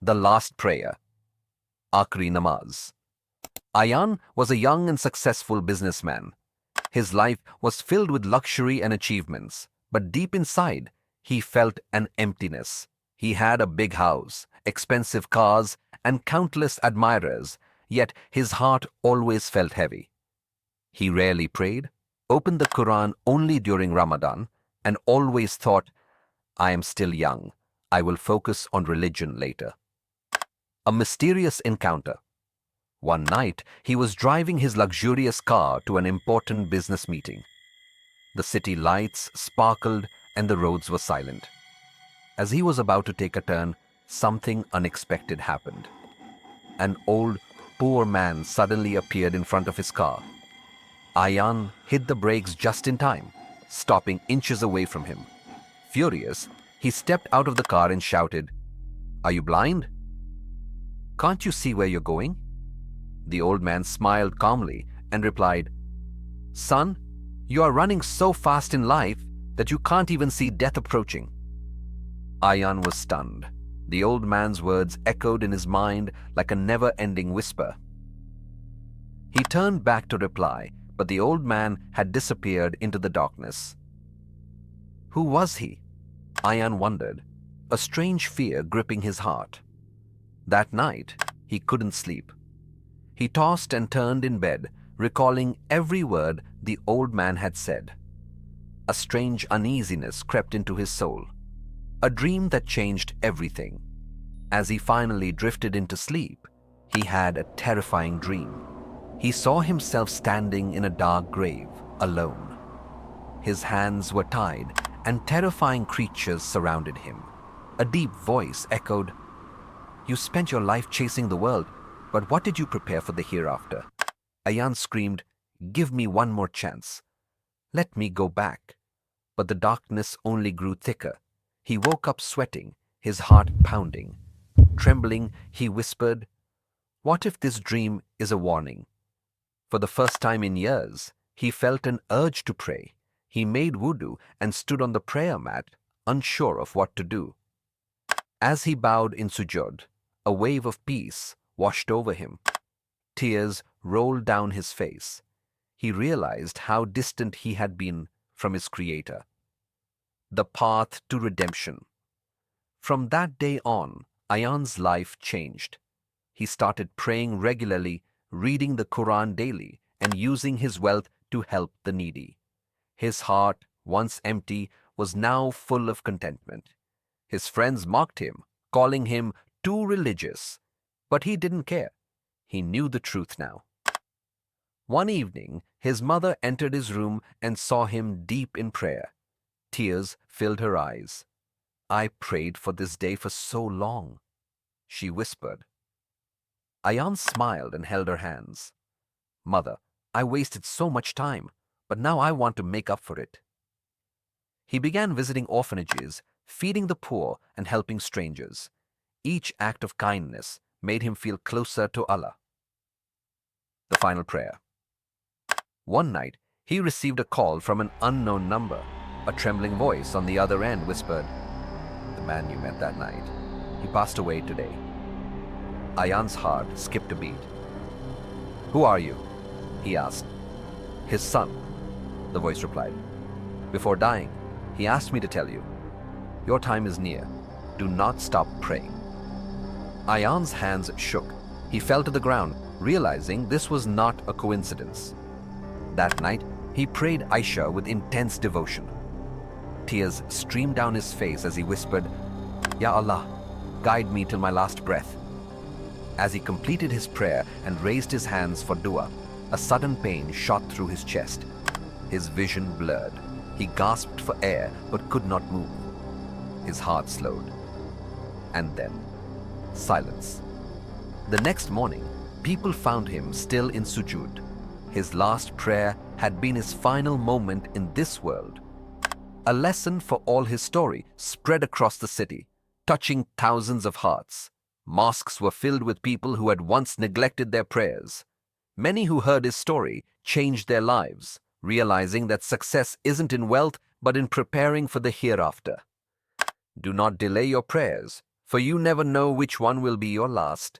The Last Prayer, Akhri Namaz. Ayan was a young and successful businessman. His life was filled with luxury and achievements, but deep inside, he felt an emptiness. He had a big house, expensive cars, and countless admirers, yet his heart always felt heavy. He rarely prayed, opened the Quran only during Ramadan, and always thought, I am still young. I will focus on religion later. A mysterious encounter. One night, he was driving his luxurious car to an important business meeting. The city lights sparkled and the roads were silent. As he was about to take a turn, something unexpected happened. An old, poor man suddenly appeared in front of his car. Ayan hit the brakes just in time, stopping inches away from him. Furious, he stepped out of the car and shouted, Are you blind? Can't you see where you're going? The old man smiled calmly and replied, Son, you are running so fast in life that you can't even see death approaching. Ayan was stunned. The old man's words echoed in his mind like a never-ending whisper. He turned back to reply, but the old man had disappeared into the darkness. Who was he? Ayan wondered, a strange fear gripping his heart. That night, he couldn't sleep. He tossed and turned in bed, recalling every word the old man had said. A strange uneasiness crept into his soul, a dream that changed everything. As he finally drifted into sleep, he had a terrifying dream. He saw himself standing in a dark grave, alone. His hands were tied, and terrifying creatures surrounded him. A deep voice echoed, You spent your life chasing the world, but what did you prepare for the hereafter? Ayan screamed, Give me one more chance. Let me go back. But the darkness only grew thicker. He woke up sweating, his heart pounding. Trembling, he whispered, What if this dream is a warning? For the first time in years, he felt an urge to pray. He made wudu and stood on the prayer mat, unsure of what to do. As he bowed in sujood, a wave of peace washed over him. Tears rolled down his face. He realized how distant he had been from his Creator. The path to redemption. From that day on, Ayan's life changed. He started praying regularly, reading the Quran daily, and using his wealth to help the needy. His heart, once empty, was now full of contentment. His friends mocked him, calling him too religious, but he didn't care. He knew the truth now. One evening, his mother entered his room and saw him deep in prayer. Tears filled her eyes. I prayed for this day for so long, she whispered. Ayan smiled and held her hands. Mother, I wasted so much time, but now I want to make up for it. He began visiting orphanages, feeding the poor and helping strangers. Each act of kindness made him feel closer to Allah. The final prayer. One night, he received a call from an unknown number. A trembling voice on the other end whispered, The man you met that night, he passed away today. Ayan's heart skipped a beat. Who are you? He asked. His son, the voice replied. Before dying, he asked me to tell you, your time is near. Do not stop praying. Ayan's hands shook. He fell to the ground, realizing this was not a coincidence. That night, he prayed Aisha with intense devotion. Tears streamed down his face as he whispered, Ya Allah, guide me till my last breath. As he completed his prayer and raised his hands for dua, a sudden pain shot through his chest. His vision blurred. He gasped for air but could not move. His heart slowed. And then, silence. The next morning, people found him still in sujood. His last prayer had been his final moment in this world. A lesson for all his story spread across the city, touching thousands of hearts. Mosques were filled with people who had once neglected their prayers. Many who heard his story changed their lives, realizing that success isn't in wealth but in preparing for the hereafter. Do not delay your prayers, for you never know which one will be your last.